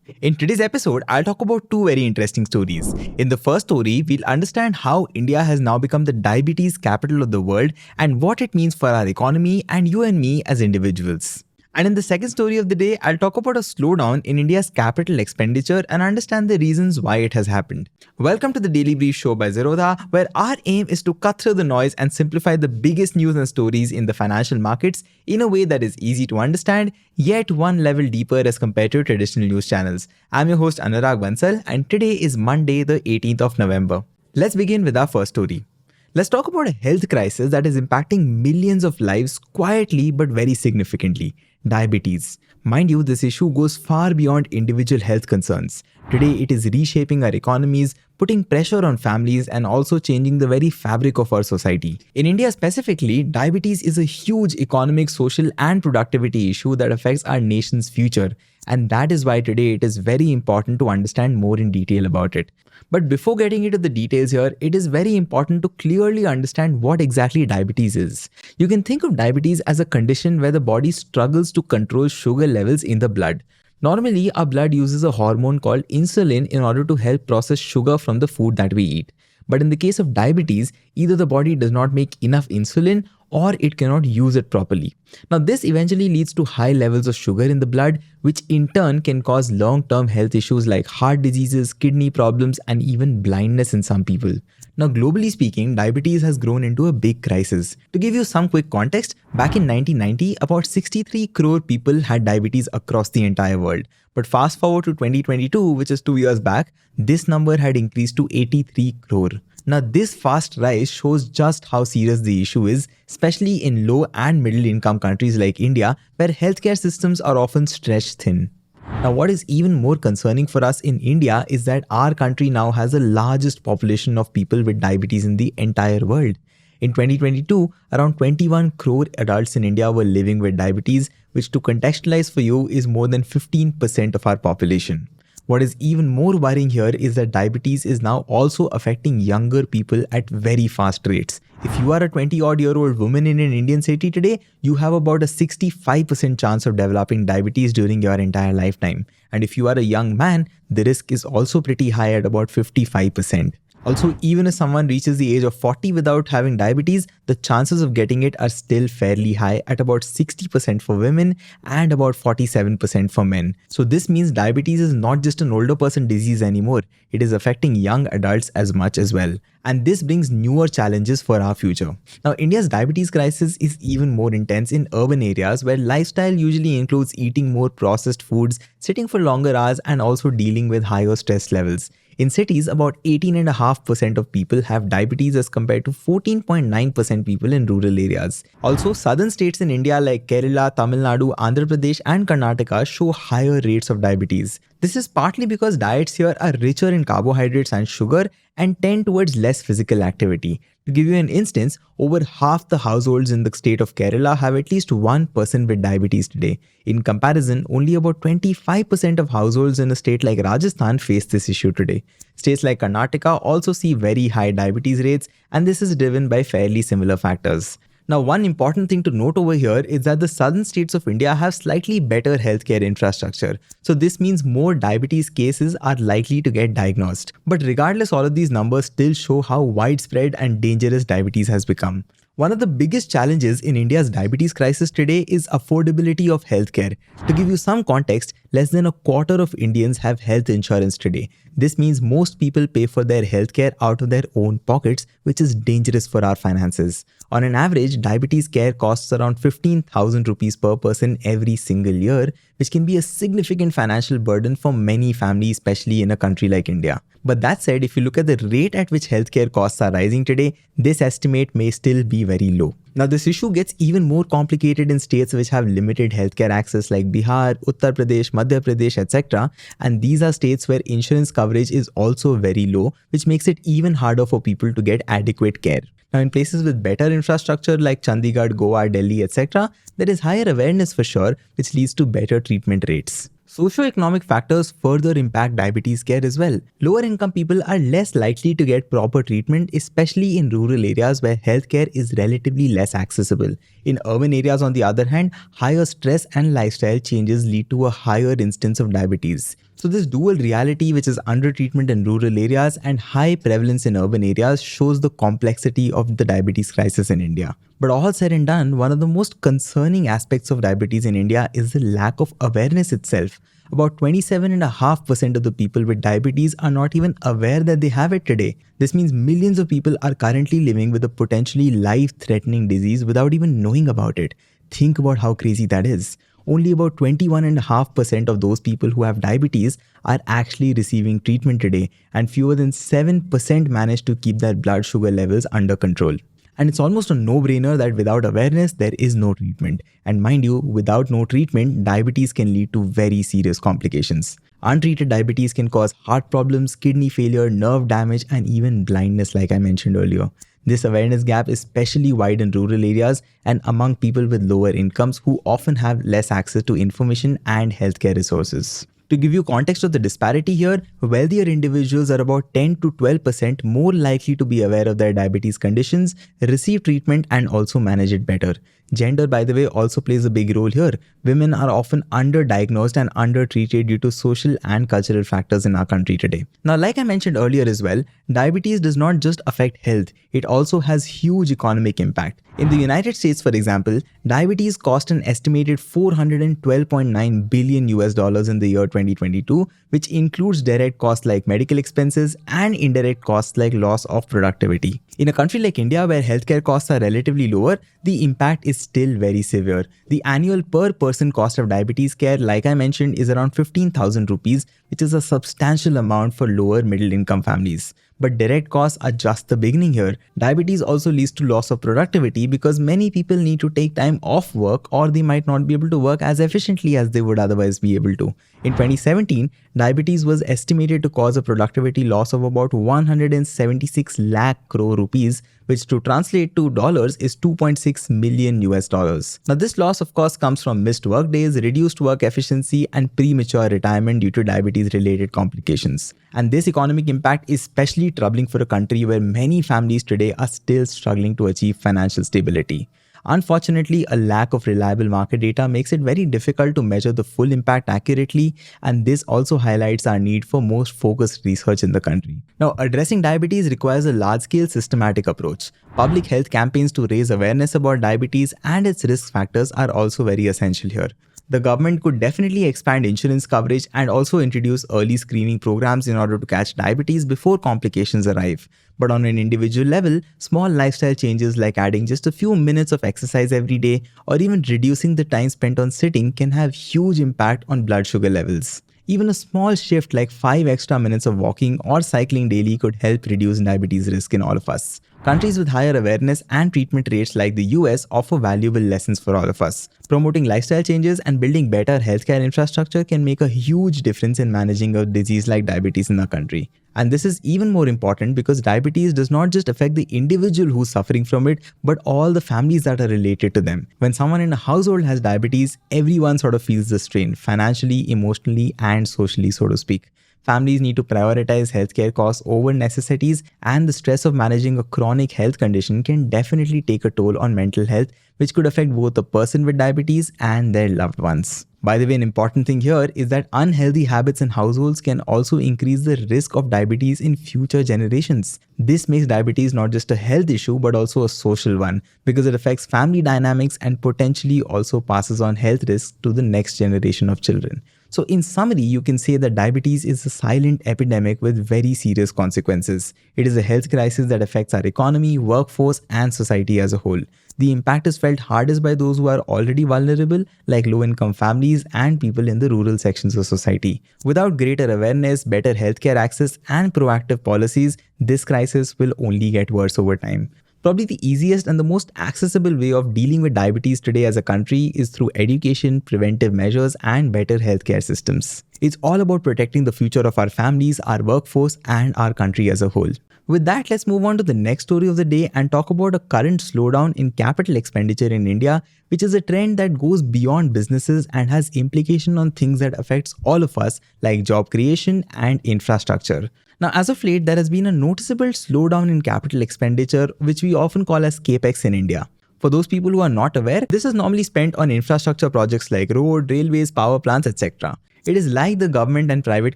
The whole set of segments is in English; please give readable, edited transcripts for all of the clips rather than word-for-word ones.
In today's episode, I'll talk about two very interesting stories. In the first story, we'll understand how India has now become the diabetes capital of the world and what it means for our economy and you and me as individuals. And in the second story of the day, I'll talk about a slowdown in India's capital expenditure and understand the reasons why it has happened. Welcome to the Daily Brief show by Zerodha, where our aim is to cut through the noise and simplify the biggest news and stories in the financial markets in a way that is easy to understand, yet one level deeper as compared to traditional news channels. I'm your host Anurag Bansal, and today is Monday, the 18th of November. Let's begin with our first story. Let's talk about a health crisis that is impacting millions of lives quietly but very significantly. Diabetes. Mind you, this issue goes far beyond individual health concerns. Today, it is reshaping our economies, putting pressure on families, and also changing the very fabric of our society. In India specifically, diabetes is a huge economic, social, and productivity issue that affects our nation's future. And that is why today it is very important to understand more in detail about it. But before getting into the details here, it is very important to clearly understand what exactly diabetes is. You can think of diabetes as a condition where the body struggles to control sugar levels in the blood. Normally, our blood uses a hormone called insulin in order to help process sugar from the food that we eat. But in the case of diabetes, either the body does not make enough insulin or it cannot use it properly. Now, this eventually leads to high levels of sugar in the blood, which in turn can cause long-term health issues like heart diseases, kidney problems, and even blindness in some people. Now, globally speaking, diabetes has grown into a big crisis. To give you some quick context, back in 1990, about 63 crore people had diabetes across the entire world. But fast forward to 2022, which is 2 years back, this number had increased to 83 crore. Now, this fast rise shows just how serious the issue is, especially in low and middle income countries like India, where healthcare systems are often stretched thin. Now, what is even more concerning for us in India is that our country now has the largest population of people with diabetes in the entire world. In 2022, around 21 crore adults in India were living with diabetes, which to contextualize for you is more than 15% of our population. What is even more worrying here is that diabetes is now also affecting younger people at very fast rates. If you are a 20-odd-year-old woman in an Indian city today, you have about a 65% chance of developing diabetes during your entire lifetime. And if you are a young man, the risk is also pretty high at about 55%. Also, even if someone reaches the age of 40 without having diabetes, the chances of getting it are still fairly high at about 60% for women and about 47% for men. So this means diabetes is not just an older person disease anymore. It is affecting young adults as much as well. And this brings newer challenges for our future. Now, India's diabetes crisis is even more intense in urban areas where lifestyle usually includes eating more processed foods, sitting for longer hours, and also dealing with higher stress levels. In cities, about 18.5% of people have diabetes as compared to 14.9% people in rural areas. Also, southern states in India like Kerala, Tamil Nadu, Andhra Pradesh and Karnataka show higher rates of diabetes. This is partly because diets here are richer in carbohydrates and sugar and tend towards less physical activity. To give you an instance, over half the households in the state of Kerala have at least one person with diabetes today. In comparison, only about 25% of households in a state like Rajasthan face this issue today. States like Karnataka also see very high diabetes rates, and this is driven by fairly similar factors. Now, one important thing to note over here is that the southern states of India have slightly better healthcare infrastructure. So this means more diabetes cases are likely to get diagnosed. But regardless, all of these numbers still show how widespread and dangerous diabetes has become. One of the biggest challenges in India's diabetes crisis today is affordability of healthcare. To give you some context, less than a quarter of Indians have health insurance today. This means most people pay for their healthcare out of their own pockets, which is dangerous for our finances. On an average, diabetes care costs around 15,000 rupees per person every single year, which can be a significant financial burden for many families, especially in a country like India. But that said, if you look at the rate at which healthcare costs are rising today, this estimate may still be very low. Now, this issue gets even more complicated in states which have limited healthcare access like Bihar, Uttar Pradesh, Madhya Pradesh, etc. And these are states where insurance coverage is also very low, which makes it even harder for people to get adequate care. Now, in places with better infrastructure like Chandigarh, Goa, Delhi, etc., there is higher awareness for sure, which leads to better treatment rates. Socioeconomic factors further impact diabetes care as well. Lower income people are less likely to get proper treatment, especially in rural areas where healthcare is relatively less accessible. In urban areas, on the other hand, higher stress and lifestyle changes lead to a higher instance of diabetes. So this dual reality, which is undertreatment in rural areas and high prevalence in urban areas, shows the complexity of the diabetes crisis in India. But all said and done, one of the most concerning aspects of diabetes in India is the lack of awareness itself. About 27.5% of the people with diabetes are not even aware that they have it today. This means millions of people are currently living with a potentially life-threatening disease without even knowing about it. Think about how crazy that is. Only about 21.5% of those people who have diabetes are actually receiving treatment today, and fewer than 7% manage to keep their blood sugar levels under control. And it's almost a no-brainer that without awareness, there is no treatment. And mind you, without no treatment, diabetes can lead to very serious complications. Untreated diabetes can cause heart problems, kidney failure, nerve damage, and even blindness, like I mentioned earlier. This awareness gap is especially wide in rural areas and among people with lower incomes who often have less access to information and healthcare resources. To give you context of the disparity here, wealthier individuals are about 10 to 12% more likely to be aware of their diabetes conditions, receive treatment, and also manage it better. Gender, by the way, also plays a big role here. Women are often underdiagnosed and undertreated due to social and cultural factors in our country today. Now, like I mentioned earlier as well, diabetes does not just affect health, it also has huge economic impact. In the United States, for example, diabetes cost an estimated $412.9 billion in the year 2022, which includes direct costs like medical expenses and indirect costs like loss of productivity. In a country like India, where healthcare costs are relatively lower, the impact is still very severe. The annual per person cost of diabetes care, like I mentioned, is around 15,000 rupees, which is a substantial amount for lower middle income families. But direct costs are just the beginning here. Diabetes also leads to loss of productivity because many people need to take time off work or they might not be able to work as efficiently as they would otherwise be able to. In 2017, diabetes was estimated to cause a productivity loss of about 176 lakh crore rupees, which to translate to dollars is 2.6 million US dollars. Now this loss of course comes from missed work days, reduced work efficiency, and premature retirement due to diabetes related complications. And this economic impact is especially troubling for a country where many families today are still struggling to achieve financial stability. Unfortunately, a lack of reliable market data makes it very difficult to measure the full impact accurately, and this also highlights our need for more focused research in the country. Now, addressing diabetes requires a large-scale systematic approach. Public health campaigns to raise awareness about diabetes and its risk factors are also very essential here. The government could definitely expand insurance coverage and also introduce early screening programs in order to catch diabetes before complications arrive. But on an individual level, small lifestyle changes like adding just a few minutes of exercise every day or even reducing the time spent on sitting can have huge impact on blood sugar levels. Even a small shift like 5 extra minutes of walking or cycling daily could help reduce diabetes risk in all of us. Countries with higher awareness and treatment rates like the US offer valuable lessons for all of us. Promoting lifestyle changes and building better healthcare infrastructure can make a huge difference in managing a disease like diabetes in our country. And this is even more important because diabetes does not just affect the individual who's suffering from it, but all the families that are related to them. When someone in a household has diabetes, everyone sort of feels the strain, financially, emotionally, and socially, so to speak. Families need to prioritize healthcare costs over necessities, and the stress of managing a chronic health condition can definitely take a toll on mental health, which could affect both the person with diabetes and their loved ones. By the way, an important thing here is that unhealthy habits in households can also increase the risk of diabetes in future generations. This makes diabetes not just a health issue but also a social one because it affects family dynamics and potentially also passes on health risks to the next generation of children. So in summary, you can say that diabetes is a silent epidemic with very serious consequences. It is a health crisis that affects our economy, workforce, and society as a whole. The impact is felt hardest by those who are already vulnerable, like low-income families and people in the rural sections of society. Without greater awareness, better healthcare access, and proactive policies, this crisis will only get worse over time. Probably the easiest and the most accessible way of dealing with diabetes today as a country is through education, preventive measures, and better healthcare systems. It's all about protecting the future of our families, our workforce, and our country as a whole. With that, let's move on to the next story of the day and talk about a current slowdown in capital expenditure in India, which is a trend that goes beyond businesses and has implication on things that affects all of us, like job creation and infrastructure. Now, as of late, there has been a noticeable slowdown in capital expenditure, which we often call as Capex in India. For those people who are not aware, this is normally spent on infrastructure projects like road, railways, power plants, etc. It is like the government and private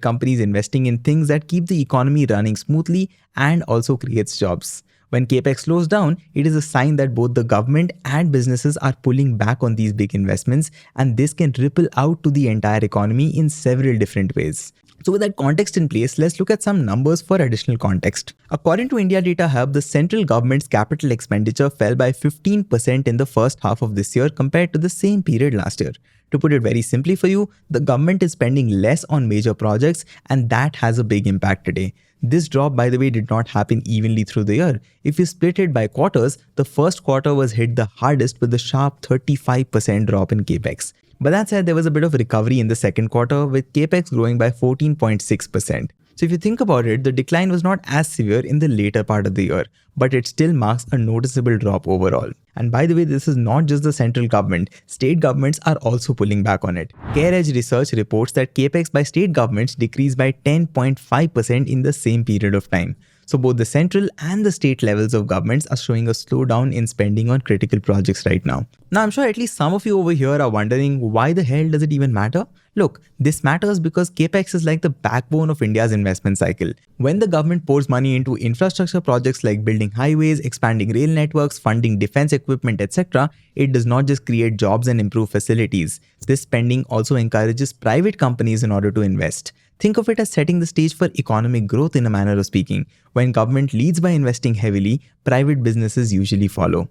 companies investing in things that keep the economy running smoothly and also creates jobs. When Capex slows down, it is a sign that both the government and businesses are pulling back on these big investments, and this can ripple out to the entire economy in several different ways. So with that context in place, let's look at some numbers for additional context. According to India Data Hub, the central government's capital expenditure fell by 15% in the first half of this year compared to the same period last year. To put it very simply for you, the government is spending less on major projects, and that has a big impact today. This drop, by the way, did not happen evenly through the year. If you split it by quarters, the first quarter was hit the hardest with a sharp 35% drop in Capex. But that said, there was a bit of recovery in the second quarter, with Capex growing by 14.6%. So if you think about it, the decline was not as severe in the later part of the year, but it still marks a noticeable drop overall. And by the way, this is not just the central government. State governments are also pulling back on it. CareEdge research reports that Capex by state governments decreased by 10.5% in the same period of time. So both the central and the state levels of governments are showing a slowdown in spending on critical projects right now. Now, I'm sure at least some of you over here are wondering, why the hell does it even matter? Look, this matters because Capex is like the backbone of India's investment cycle. When the government pours money into infrastructure projects like building highways, expanding rail networks, funding defense equipment, etc., it does not just create jobs and improve facilities. This spending also encourages private companies in order to invest. Think of it as setting the stage for economic growth in a manner of speaking. When government leads by investing heavily, private businesses usually follow.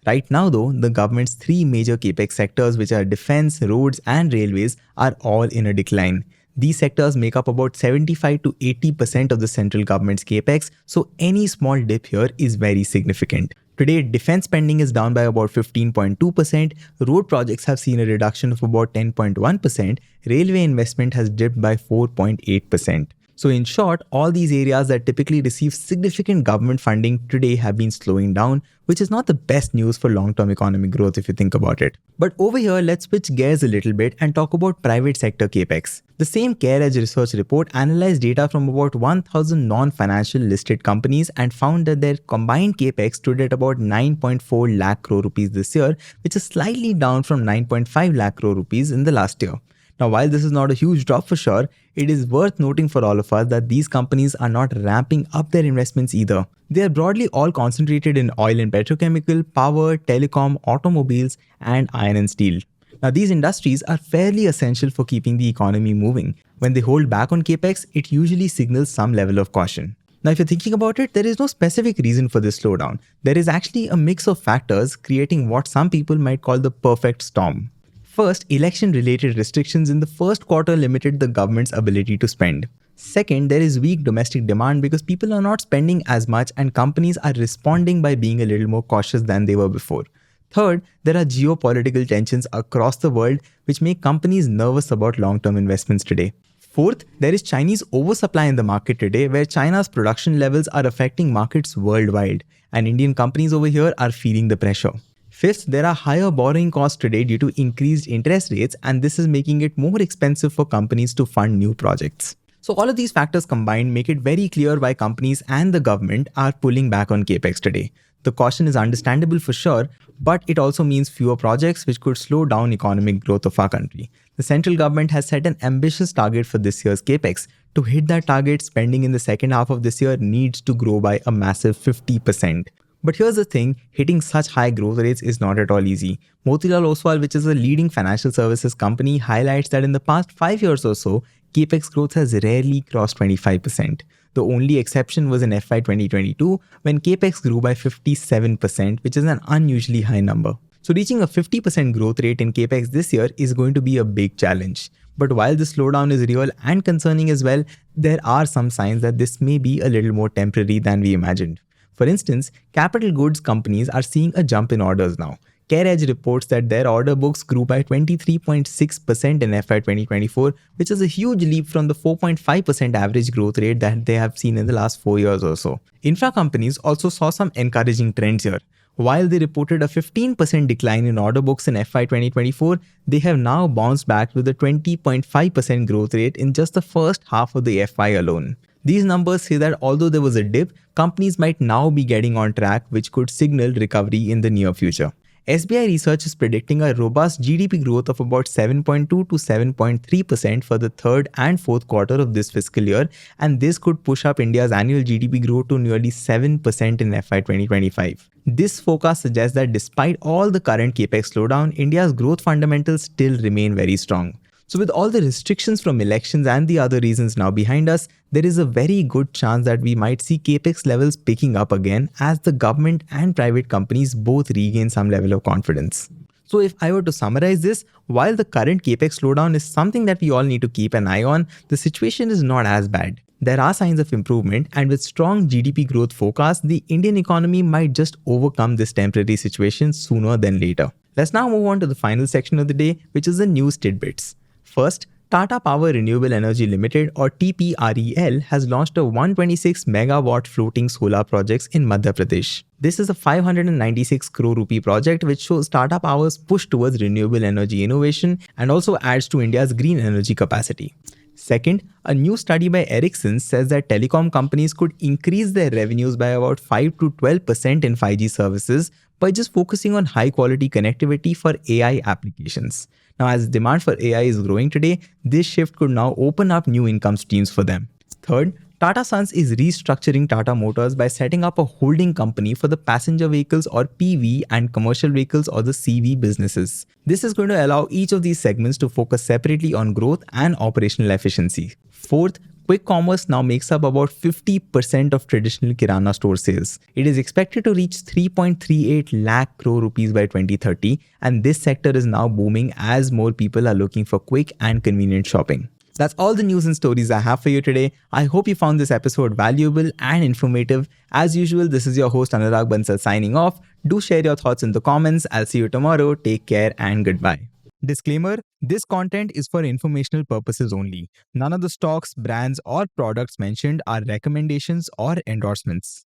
Right now though, the government's three major capex sectors, which are defense, roads and railways, are all in a decline. These sectors make up about 75 to 80% of the central government's capex, so any small dip here is very significant. Today, defense spending is down by about 15.2%, road projects have seen a reduction of about 10.1%, railway investment has dipped by 4.8%. So in short, all these areas that typically receive significant government funding today have been slowing down, which is not the best news for long-term economic growth if you think about it. But over here, let's switch gears a little bit and talk about private sector capex. The same CareEdge research report analyzed data from about 1,000 non-financial listed companies and found that their combined capex stood at about 9.4 lakh crore rupees this year, which is slightly down from 9.5 lakh crore rupees in the last year. Now, while this is not a huge drop for sure, it is worth noting for all of us that these companies are not ramping up their investments either. They are broadly all concentrated in oil and petrochemical, power, telecom, automobiles, and iron and steel. Now, these industries are fairly essential for keeping the economy moving. When they hold back on capex, it usually signals some level of caution. Now, if you're thinking about it, there is no specific reason for this slowdown. There is actually a mix of factors creating what some people might call the perfect storm. First, election-related restrictions in the first quarter limited the government's ability to spend. Second, there is weak domestic demand because people are not spending as much and companies are responding by being a little more cautious than they were before. Third, there are geopolitical tensions across the world which make companies nervous about long-term investments today. Fourth, there is Chinese oversupply in the market today where China's production levels are affecting markets worldwide, and Indian companies over here are feeling the pressure. Fifth, there are higher borrowing costs today due to increased interest rates, and this is making it more expensive for companies to fund new projects. So all of these factors combined make it very clear why companies and the government are pulling back on capex today. The caution is understandable for sure, but it also means fewer projects which could slow down economic growth of our country. The central government has set an ambitious target for this year's capex. To hit that target, spending in the second half of this year needs to grow by a massive 50%. But here's the thing, hitting such high growth rates is not at all easy. Motilal Oswal, which is a leading financial services company, highlights that in the past 5 years or so, capex growth has rarely crossed 25%. The only exception was in FY 2022 when capex grew by 57%, which is an unusually high number. So reaching a 50% growth rate in capex this year is going to be a big challenge. But while the slowdown is real and concerning as well, there are some signs that this may be a little more temporary than we imagined. For instance, capital goods companies are seeing a jump in orders now. CareEdge reports that their order books grew by 23.6% in FY 2024, which is a huge leap from the 4.5% average growth rate that they have seen in the last 4 years or so. Infra companies also saw some encouraging trends here. While they reported a 15% decline in order books in FY 2024, they have now bounced back with a 20.5% growth rate in just the first half of the FY alone. These numbers say that although there was a dip, companies might now be getting on track, which could signal recovery in the near future. SBI Research is predicting a robust GDP growth of about 7.2 to 7.3% for the third and fourth quarter of this fiscal year, and this could push up India's annual GDP growth to nearly 7% in FY 2025. This forecast suggests that despite all the current Capex slowdown, India's growth fundamentals still remain very strong. So with all the restrictions from elections and the other reasons now behind us, there is a very good chance that we might see Capex levels picking up again as the government and private companies both regain some level of confidence. So if I were to summarize this, while the current Capex slowdown is something that we all need to keep an eye on, the situation is not as bad. There are signs of improvement, and with strong GDP growth forecasts, the Indian economy might just overcome this temporary situation sooner than later. Let's now move on to the final section of the day, which is the news tidbits. First, Tata Power Renewable Energy Limited or TPREL has launched a 126 megawatt floating solar projects in Madhya Pradesh. This is a 596 crore rupee project which shows Tata Power's push towards renewable energy innovation and also adds to India's green energy capacity. Second, a new study by Ericsson says that telecom companies could increase their revenues by about 5 to 12% in 5G services by just focusing on high quality connectivity for AI applications. Now, as demand for AI is growing today, this shift could now open up new income streams for them. Third, Tata Sons is restructuring Tata Motors by setting up a holding company for the passenger vehicles or PV and commercial vehicles or the CV businesses. This is going to allow each of these segments to focus separately on growth and operational efficiency. Fourth, quick commerce now makes up about 50% of traditional Kirana store sales. It is expected to reach 3.38 lakh crore rupees by 2030, and this sector is now booming as more people are looking for quick and convenient shopping. That's all the news and stories I have for you today. I hope you found this episode valuable and informative. As usual, this is your host Anurag Bansal signing off. Do share your thoughts in the comments. I'll see you tomorrow. Take care and goodbye. Disclaimer: this content is for informational purposes only. None of the stocks, brands, or products mentioned are recommendations or endorsements.